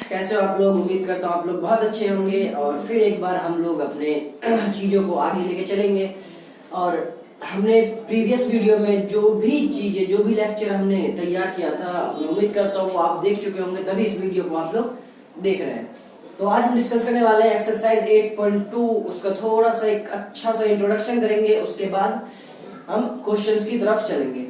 कैसे हो आप लोग। उम्मीद करता हूँ आप लोग बहुत अच्छे होंगे और फिर एक बार हम लोग अपने चीजों को आगे लेके चलेंगे। और हमने प्रीवियस वीडियो में जो भी चीजें जो भी लेक्चर हमने तैयार किया था, मैं उम्मीद करता हूँ वो आप देख चुके होंगे, तभी इस वीडियो को आप लोग देख रहे हैं। तो आज हम डिस्कस करने वाले हैं एक्सरसाइज 8.2। उसका थोड़ा सा एक अच्छा सा इंट्रोडक्शन करेंगे, उसके बाद हम क्वेश्चंस की तरफ चलेंगे।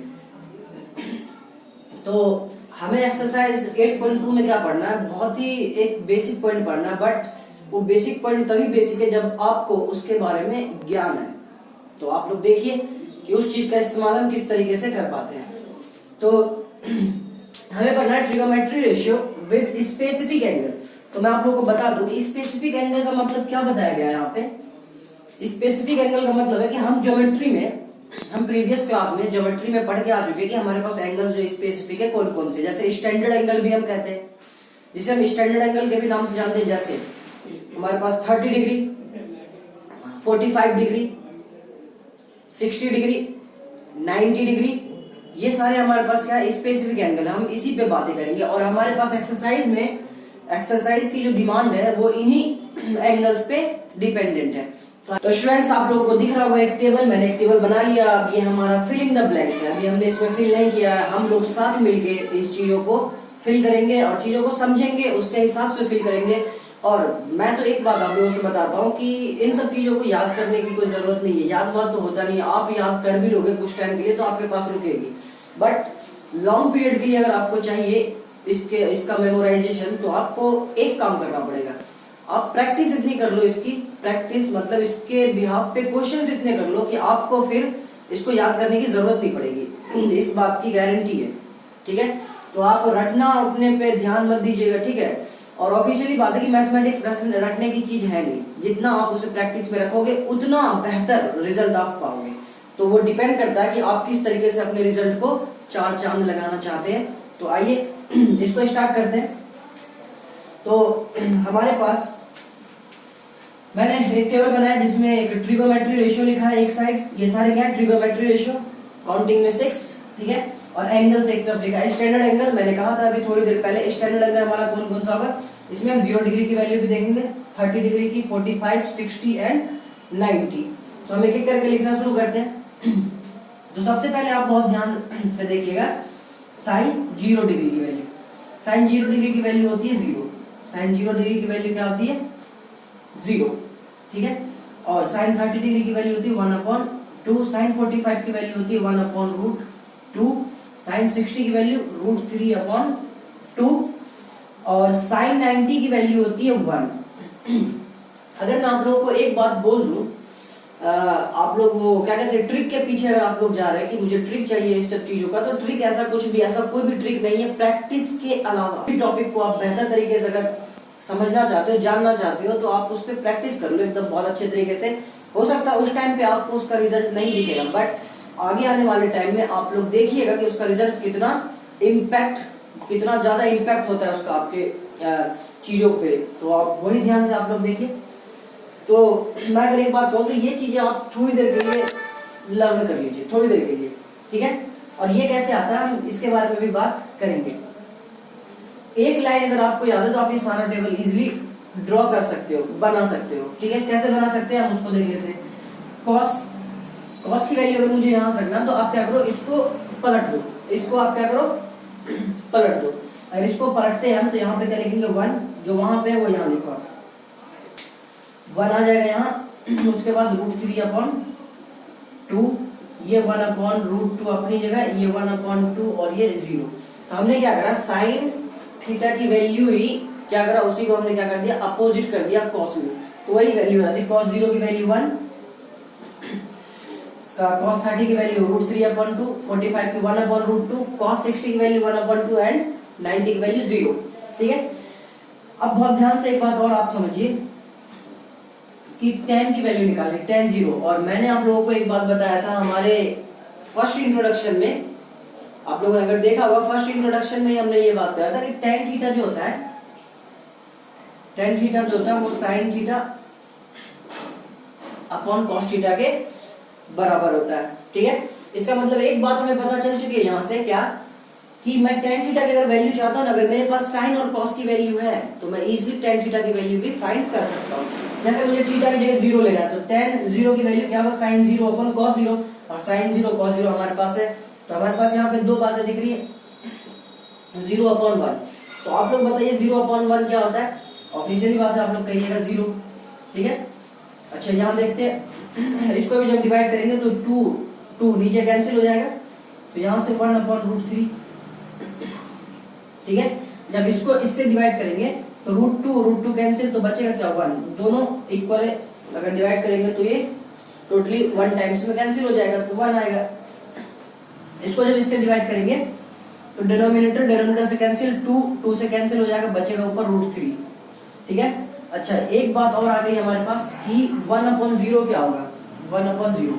तो हमें एक्सरसाइज 8.2 में क्या पढ़ना है, बहुत ही एक बेसिक पॉइंट पढ़ना है, बट वो बेसिक पॉइंट तभी बेसिक है जब आपको उसके बारे में ज्ञान है। तो आप लोग देखिए कि उस चीज का इस्तेमाल हम किस तरीके से कर पाते हैं। तो हमें पढ़ना है trigonometry ratio with specific angle. तो मैं आप लोगों को बता दूं कि स्पेसिफिक एंगल का मतलब क्या बताया गया है यहाँ पे। स्पेसिफिक एंगल का मतलब है कि हम ज्योमेट्री में, हम प्रीवियस क्लास में ज्योमेट्री में पढ़ के आ चुके हैं कि हमारे पास एंगल्स जो स्पेसिफिक है कौन कौन से। जैसे स्टैंडर्ड एंगल भी हम कहते हैं, जिसे हम स्टैंडर्ड एंगल के भी नाम से जानते हैं। जैसे हमारे पास 30 डिग्री, 45 डिग्री, 60 डिग्री, 90 डिग्री, ये सारे हमारे पास क्या है, स्पेसिफिक एंगल है। हम इसी पे बातें करेंगे। और हमारे पास एक्सरसाइज में, एक्सरसाइज की जो डिमांड है वो इन्हीं एंगल्स पे डिपेंडेंट है। तो स्टूडेंट्स, आप लोगों को दिख रहा होगा एक टेबल, मैंने एक टेबल बना लिया। अब ये हमारा फिलिंग द ब्लैंक्स है। अभी हमने इसमें फिल नहीं किया है, हम लोग साथ मिलके इस चीजों को फिल करेंगे और चीजों को समझेंगे, उसके हिसाब से फिल करेंगे। और मैं तो एक बात आप लोगों से बताता हूँ कि इन सब चीजों को याद करने की कोई जरूरत नहीं है। याद वाद तो होता नहीं है, आप याद कर भी लोगे कुछ टाइम के लिए तो आपके पास रुकेगी, बट लॉन्ग पीरियड के लिए अगर आपको चाहिए इसका मेमोराइजेशन, तो आपको एक काम करना पड़ेगा। आप प्रैक्टिस इतनी कर लो, इसकी प्रैक्टिस मतलब इसके बिहाफ पे क्वेश्चंस इतने कर लो कि आपको फिर इसको याद करने की जरूरत नहीं पड़ेगी। इस बात की गारंटी है, ठीक है। तो आप रटना अपने पे ध्यान मत दीजिएगा, ठीक है। और ऑफिशियली बात है कि मैथमेटिक्स रटने की चीज है नहीं, जितना आप उसे प्रैक्टिस में रखोगे उतना बेहतर रिजल्ट आप पाओगे। तो वो डिपेंड करता है कि आप किस तरीके से अपने रिजल्ट को चार चांद लगाना चाहते हैं। तो आइए इसको स्टार्ट करते हैं। तो हमारे पास मैंने एक टेबल बनाया जिसमें एक ट्रिगोमेट्री रेशियो लिखा है एक साइड। ये सारे क्या है, ट्रिगोमेट्री रेशियो, काउंटिंग में 6, ठीक है। और एंगल्स एक तरफ लिखा है। स्टैंडर्ड एंगल मैंने कहा था अभी थोड़ी देर पहले, स्टैंडर्ड एंगल हमारा कौन कौन सा होगा। इसमें हम 0 डिग्री की वैल्यू भी देखेंगे, 30 डिग्री की, 45, 60 एंड 90। तो हम एक एक करके लिखना शुरू करते हैं। तो सबसे पहले आप बहुत ध्यान से देखिएगा, साइन 0 डिग्री की वैल्यू, साइन 0 डिग्री की वैल्यू होती है 0। साइन 0 डिग्री की वैल्यू क्या होती है, 0, ठीक है। और साइन 30 डिग्री की वैल्यू होती है 1/2, साइन 45 की वैल्यू होती है 1/√2, साइन 60 की वैल्यू √3/2 और साइन 90 की वैल्यू होती है 1। अगर मैं आप लोगों को एक बात बोल दूं, आप लोग वो क्या कहते हैं, ट्रिक के पीछे अगर आप लोग जा रहे हैं कि मुझे ट्रिक चाहिए इस सब चीजों का, तो ट्रिक ऐसा कुछ भी, ऐसा कोई भी ट्रिक नहीं है। प्रैक्टिस के अलावा टॉपिक को आप बेहतर तरीके से अगर समझना चाहते हो, जानना चाहते हो, तो आप उस पर प्रैक्टिस कर लो एकदम बहुत अच्छे तरीके से। हो सकता है उस टाइम पे आपको उसका रिजल्ट नहीं दिखेगा, बट आगे आने वाले टाइम में आप लोग देखिएगा कि उसका रिजल्ट कितना ज्यादा इम्पैक्ट होता है उसका आपके चीजों पे। तो आप वही ध्यान से आप लोग देखिए। तो मैं अगर एक बात कहूँ तो ये चीजें आप थोड़ी देर के लिए लर्न कर लीजिए, थोड़ी देर के लिए, ठीक है। और ये कैसे आता है इसके बारे में भी बात करेंगे। एक लाइन अगर आपको याद है तो आप ये सारा टेबल इजिली ड्रॉ कर सकते हो, बना सकते हो, ठीक है। कैसे बना सकते हैं हम उसको देख लेते हैं। कॉस की वैल्यू अगर मुझे यहां से रखना, तो आप क्या करो, इसको पलट दो, इसको आप क्या करो, पलट दो। अगर इसको पलटते हैं हम तो यहाँ पे क्या लिखेंगे, 1, जो वहां पे है वो यहाँ लिखो, 1 आ जाएगा यहाँ। उसके बाद √3/2, ये 1/√2 अपनी जगह, ये 1/2 और ये 0। तो हमने क्या करा, साइन थीटा की वैल्यू ही क्या करा, उसी को हमने क्या कर दिया, अपोजिट कर दिया कॉस में। तो वही वैल्यू आती है, कॉस 0 की वैल्यू 1, कॉस 30 की वैल्यू √3/2, 45 की 1/√2, कॉस 60 की वैल्यू 1/2 एंड 90 की वैल्यू 0, ठीक है। अब बहुत ध्यान से एक बात और आप समझिए कि tan की वैल्यू निकाले, tan 0। और मैंने आप लोगों को एक बात बताया था हमारे फर्स्ट इंट्रोडक्शन में, आप लोगों ने अगर देखा होगा फर्स्ट इंट्रोडक्शन में हमने ये बात कहा था कि tan थीटा जो होता है, tan थीटा जो होता है वो sin theta upon cos theta के बराबर होता है, ठीक है। इसका मतलब एक बात हमें पता चल चुकी है यहाँ से, क्या कि मैं tan थीटा की अगर वैल्यू चाहता हूँ, अगर मेरे पास साइन और cos की वैल्यू है तो मैं इजिली tan थीटा की वैल्यू भी फाइंड कर सकता हूँ। जैसे मुझे थीटा की जगह 0 लेना है तो tan 0 की वैल्यू क्या होगा, sin 0 अपॉन cos 0, और sin 0 cos 0 हमारे पास है। तो हमारे पास यहाँ पे दो बातें दिख रही है, 0 अपॉन 1। तो आप लोग बताइए 0 अपॉन 1 क्या होता है? ऑफिशियली बात है, आप लोग कहिएगा 0, ठीक है। अच्छा यहाँ देखते हैं, इसको भी जब डिवाइड करेंगे तो 2 नीचे कैंसिल हो जाएगा, तो यहाँ से 1 अपॉन √3, ठीक है। जब इसको इससे डिवाइड करेंगे तो √2 कैंसिल, तो बचेगा क्या, 1। दोनों इक्वल है, अगर डिवाइड करेंगे तो ये टोटली 1 टाइम्स में कैंसिल हो जाएगा, तो 1 आएगा। इसको जब इससे डिवाइड करेंगे तो डिनोमिनेटर से कैंसिल, 2 से कैंसिल हो जाएगा, बचेगा ऊपर √3, ठीक है। अच्छा एक बात और आ गई हमारे पास कि 1/0 क्या होगा, 1/0।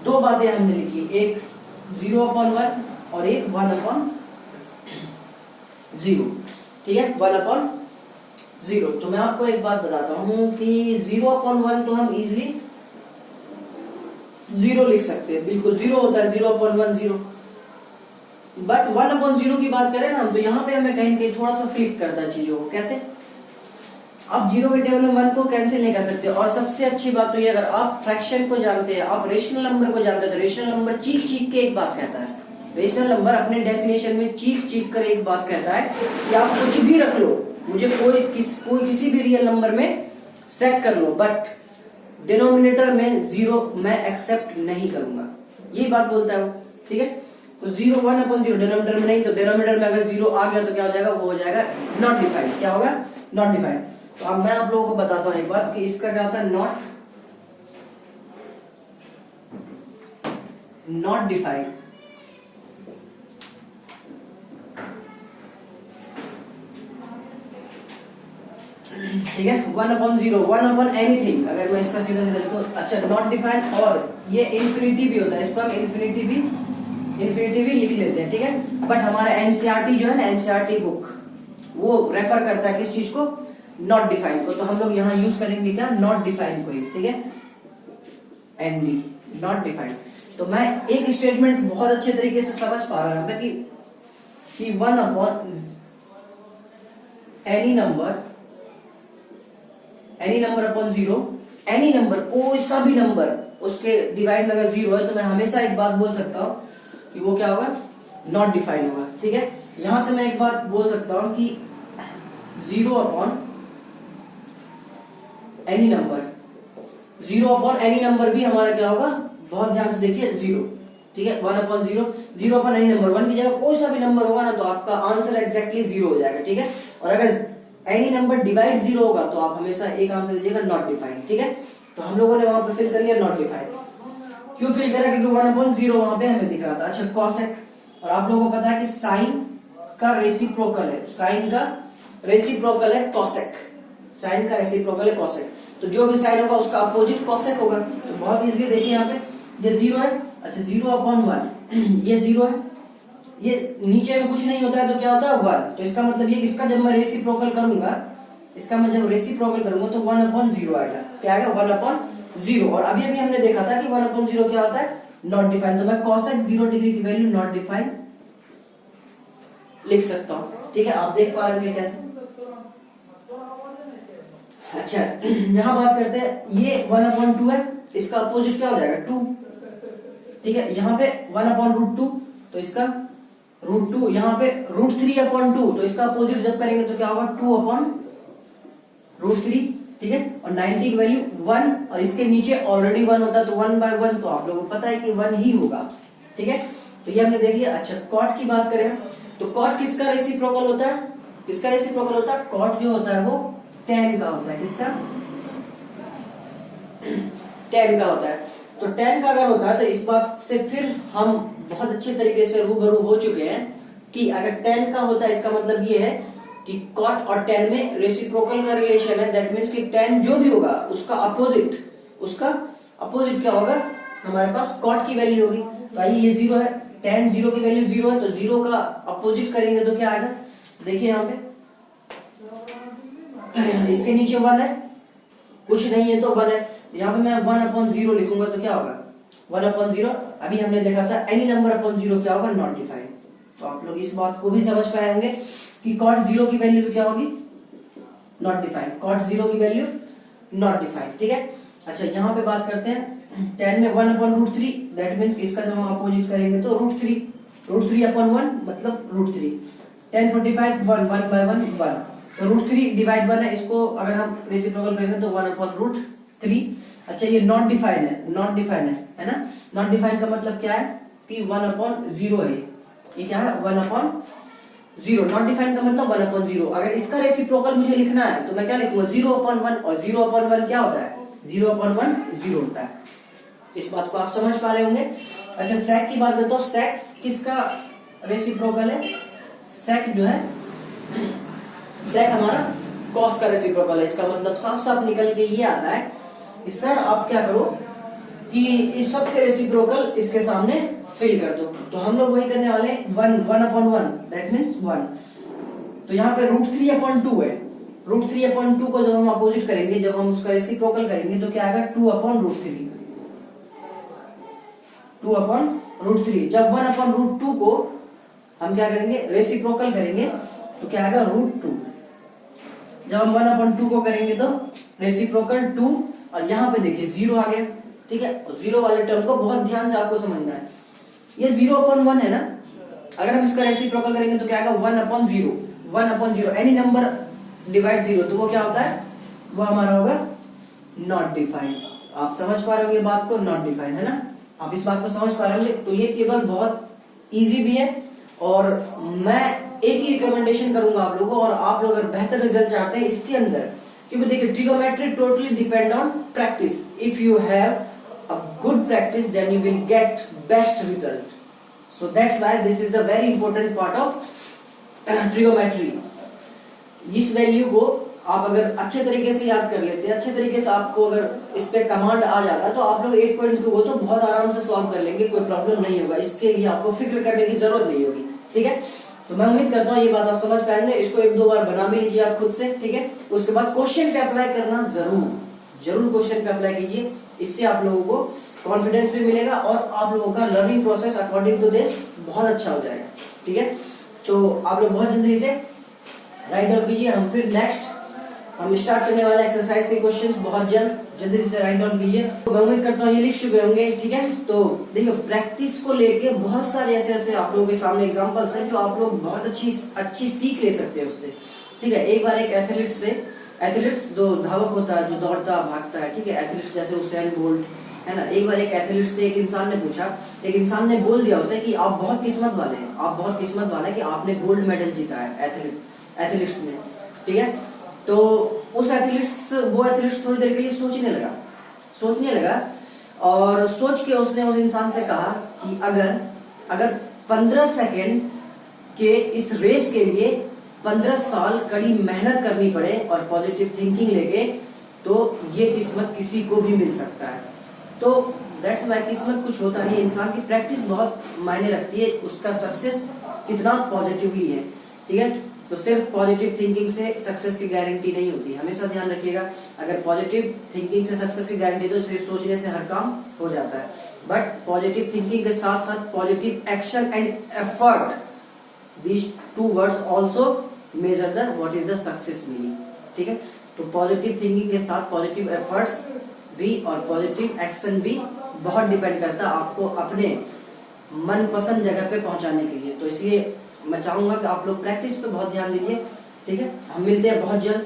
दो बातें हमने लिखी, एक 0/1 और एक 1/0, ठीक है, 1/0। तो मैं आपको एक बात बताता हूं कि 0/1 तो हम इजिली 0 लिख सकते हैं, बिल्कुल 0 होता है, 0/1 0। बट 1/0 की बात करें ना हम, तो यहाँ पे हमें कहीं कहीं थोड़ा सा फ्लिप करता है चीजों को। कैसे? आप 0 के टेबल में 1 को कैंसिल नहीं कर सकते। और सबसे अच्छी बात तो ये, अगर आप फ्रैक्शन को जानते हैं, आप रेशनल नंबर को जानते हैं, तो रेशनल नंबर चीख चीख के एक बात कहता है। रेशनल नंबर अपने डेफिनेशन में चीख चीख कर एक बात कहता है कि आप कुछ भी रख लो, मुझे कोई किसी भी रियल नंबर में सेट कर लो, बट डिनोमिनेटर में 0 मैं एक्सेप्ट नहीं करूंगा, यही बात बोलता है वो, ठीक है। तो 0 1/0 डिनोमिनेटर में नहीं, तो डिनोमिनेटर में अगर 0 आ गया तो क्या हो जाएगा, वो हो जाएगा नॉट डिफाइंड। क्या होगा? Not defined. तो अब मैं आप लोगों को बताता हूं एक बात कि इसका क्या होता है, नॉट डिफाइंड, ठीक है। 1/0, 1 एनीथिंग, अगर मैं इसका सीधा सीधा लिखूं, अच्छा नॉट डिफाइंड। और ये इन्फिनिटी भी होता है, इसको हम इन्फिनिटी भी लिख लेते हैं, ठीक है। बट हमारा एनसीईआरटी जो है ना, एनसीईआरटी बुक, वो रेफर करता है किस चीज को, नॉट डिफाइंड को। तो हम लोग यहाँ यूज करेंगे क्या, नॉट डिफाइंड को ही, ठीक है, एनडी, नॉट डिफाइंड। तो मैं एक स्टेटमेंट बहुत अच्छे तरीके से समझ पा रहा हूं कि 1 any number upon 0, any number, कोई सा भी नंबर, उसके डिवाइड में अगर 0 है तो मैं हमेशा एक बात बोल सकता हूं कि वो क्या होगा, नॉट डिफाइंड होगा, ठीक है। यहां से मैं एक बात बोल सकता हूं कि 0 अपॉन एनी नंबर भी हमारा क्या होगा, बहुत ध्यान से देखिए, 0, ठीक है। 1/0 अपॉन एनी नंबर, 1 की जगह कोई सा भी नंबर होगा ना तो आपका आंसर एग्जैक्टली 0 हो जाएगा, ठीक है। और अगर एनी नंबर डिवाइड 0 होगा तो आप हमेशा एक आंसर दीजिएगा, नॉट डिफाइंड, ठीक है। तो हम लोगों ने वहां पे फिल कर लिया नॉट डिफाइंड। क्यों फिल करा, क्योंकि 1/0 वहां पे हमें दिख रहा था। अच्छा कॉसेक, और आप लोगों को पता है कि साइन का रेसिप्रोकल है, साइन का रेसिप्रोकल है कॉसेक, साइन का रेसिप्रोकल है कॉसेक। तो जो भी साइन होगा उसका अपोजिट कॉसेक होगा। तो बहुत इजीली देखिए यहाँ पे, ये 0 है, अच्छा 0/1 ये 0 है, ये नीचे में कुछ नहीं होता है तो क्या होता है, 1। तो इसका मतलब ये, इसका जब मैं रेसिप्रोकल करूंगा, इसका मैं जब रेसिप्रोकल करूंगा तो 1/0 आएगा। क्या आएगा, 1/0। और अभी अभी हमने देखा था कि 1/0 क्या होता है, नॉट डिफाइंड। तो मैं cosec 0 डिग्री की वैल्यू नॉट डिफाइंड लिख सकता हूं, ठीक है। आप देख पा रहे हैं कैसे। अच्छा यहां बात करते हैं, ये 1/2 है, इसका अपोजिट क्या हो जाएगा, 2, ठीक है। यहाँ पे 1/√2, तो इसका √2, यहाँ पे √3/2, तो इसका अपोजिट जब करेंगे तो क्या होगा, 2/√3, ठीक है। और 90 की वैल्यू 1, और इसके नीचे ऑलरेडी 1 होता है तो 1/1, तो आप लोगों को पता है कि 1 ही होगा, ठीक है। तो ये हमने देख लिया। अच्छा कॉट की बात करें तो कॉट किसका रेसिप्रोकल होता है, किसका रेसिप्रोकल होता है, कॉट जो होता है वो tan का होता है, किसका, tan का होता है। तो tan का अगर होता है तो इस बात से फिर हम बहुत अच्छे तरीके से रूबरू हो चुके हैं कि अगर tan का होता है इसका मतलब ये है कि cot और tan में रेसिप्रोकल का रिलेशन है। दैट मींस कि tan जो भी होगा उसका अपोजिट क्या होगा, हमारे पास cot की वैल्यू होगी। तो आइए ये 0 है, tan 0 की वैल्यू 0 है, तो 0 का अपोजिट करेंगे तो क्या आएगा, देखिए यहाँ पे इसके नीचे 1 है, कुछ नहीं है तो 1 है, यहाँ पे मैं 1/0 लिखूंगा तो क्या होगा, 1/0। अभी हमने देखा था एनी नंबर अपॉन 0 क्या होगा, नॉट डिफाइंड, तो आप लोग इस बात को भी समझ पाए होंगे कि कॉट 0 की वैल्यू भी क्या होगी, नॉट डिफाइंड। कॉट 0 की वैल्यू नॉट डिफाइंड, ठीक है। अच्छा यहाँ पे बात करते हैं 10 में 1/√3, दैट मीन्स इसका जब हम अपोजिट करेंगे तो √3/1 मतलब √3। 10 45 1 1/1 1, तो √3 डिवाइड 1 है, इसको अगर हम रेसिप्रोकल करेंगे तो 1/√3। अच्छा ये नॉट डिफाइंड है, नॉट डिफाइंड है ना। नॉट डिफाइंड का मतलब क्या है कि 1/0 है, ये क्या है 1/0। नॉट डिफाइंड का मतलब 1/0। अगर इसका रेसिप्रोकल मुझे लिखना है तो मैं क्या लिखूंगा 0/1, और 0/1 क्या होता है 0/1 0 होता है। इस बात को आप समझ पा रहे होंगे। अच्छा सेक की बात बताओ, सेक किसका रेसिप्रोकल है, सेक जो है सेक हमारा कॉस का रेसिप्रोकल है। इसका मतलब साफ साफ निकल के ये आता है कि सर आप क्या करो कि इस सब के रेसिप्रोकल इसके सामने फिल कर दो। तो हम लोग वही करने वाले 1/1 दैट मीन्स 1। तो यहाँ पे √3/2 है, √3/2 को जब हम अपोजिट करेंगे, जब हम उसका रेसिप्रोकल करेंगे तो क्या आएगा 2/√3, 2/√3। जब 1/√2 को हम क्या करेंगे रेसिप्रोकल करेंगे तो क्या आएगा √2। जब हम 1/2 को करेंगे तो रेसिप्रोकल 2, और यहाँ पे देखिए 0 आ गया, ठीक है। 0 वाले टर्म को बहुत ध्यान से आपको समझना है। ये 0/1 है ना, अगर हम इसका रेसिप्रोकल करेंगे तो क्या आएगा 1/0, 1/0 एनी नंबर डिवाइड 0, तो वो क्या होता है वो हमारा होगा नॉट डिफाइंड। आप समझ पा रहे होंगे बात को, नॉट डिफाइंड है ना, आप इस बात को समझ पा रहे होंगे। तो ये टेबल बहुत इजी भी है, और मैं एक ही रिकमेंडेशन करूंगा आप लोगों को, और आप लोग अगर बेहतर रिजल्ट चाहते हैं इसके अंदर, क्योंकि देखिए trigonometry totally depend on practice. If you have a good practice then you will get best result. So that's why this is the very important part of trigonometry. इस वैल्यू को आप अगर अच्छे तरीके से याद कर लेते हैं, अच्छे तरीके से आपको अगर इस पे कमांड आ जाता तो आप लोग 8.2 को तो बहुत आराम से सॉल्व कर लेंगे, कोई प्रॉब्लम नहीं होगा। इसके लिए आपको फिक्र करने की जरूरत नहीं होगी, ठीक है। तो मैं उम्मीद करता हूँ ये बात आप समझ पाएंगे। इसको 1-2 बार बना भी लीजिए आप खुद से, ठीक है। उसके बाद क्वेश्चन पे अप्लाई करना जरूर क्वेश्चन पे अप्लाई कीजिए। इससे आप लोगों को कॉन्फिडेंस भी मिलेगा और आप लोगों का learning process according to this बहुत अच्छा हो जाएगा, ठीक है। तो आप लोग बहुत जल्दी से राइट डाउन कीजिए। हम फिर नेक्स्ट हम स्टार्ट करने वाले एक्सरसाइज के क्वेश्चंस बहुत जल्दी से राइट डाउन कीजिए। तो मैं उम्मीद करता हूँ ये लिख चुके होंगे, ठीक है। तो देखिए प्रैक्टिस को लेके बहुत सारे ऐसे आप लोगों के सामने एग्जांपल्स हैं जो आप लोग बहुत अच्छी सीख ले सकते हैं उससे, ठीक है। एक बार एक एथलीट्स जो धावक होता है, जो दौड़ता भागता है, ठीक है, एथलीट्स जैसे उसेन बोल्ट है ना। एक बार एक एथलीट से एक इंसान ने पूछा, एक इंसान ने बोल दिया उसे कि आप बहुत किस्मत वाले हैं, आप बहुत किस्मत वाले हैं कि आपने गोल्ड मेडल जीता है एथलीट्स में, ठीक है। तो वो एथलीट्स थोड़ी देर के लिए सोचने लगा और सोच के उसने उस इंसान से कहा कि अगर 15 सेकेंड के इस रेस के लिए 15 साल कड़ी मेहनत करनी पड़े और पॉजिटिव थिंकिंग लेके, तो ये किस्मत किसी को भी मिल सकता है। तो दैट्स व्हाई किस्मत कुछ होता नहीं है, इंसान की प्रैक्टिस बहुत मायने रखती है, उसका सक्सेस कितना पॉजिटिवली है, ठीक है। तो सिर्फ पॉजिटिव थिंकिंग से सक्सेस की गारंटी नहीं होती, हमेशा ध्यान रखिएगा। अगर पॉजिटिव थिंकिंग से सक्सेस की गारंटी तो सिर्फ सोचने से हर काम हो जाता है, बट पॉजिटिव थिंकिंग के साथ साथ positive action and effort, these 2 words also measure the what is the success meaning, ठीक है। तो पॉजिटिव थिंकिंग के साथ पॉजिटिव एफर्ट्स भी और पॉजिटिव एक्शन भी बहुत डिपेंड करता है आपको अपने मनपसंद जगह पे पहुंचाने के लिए। तो इसलिए मैं चाहूंगा कि आप लोग प्रैक्टिस पे बहुत ध्यान दीजिए, ठीक है। हम मिलते हैं बहुत जल्द।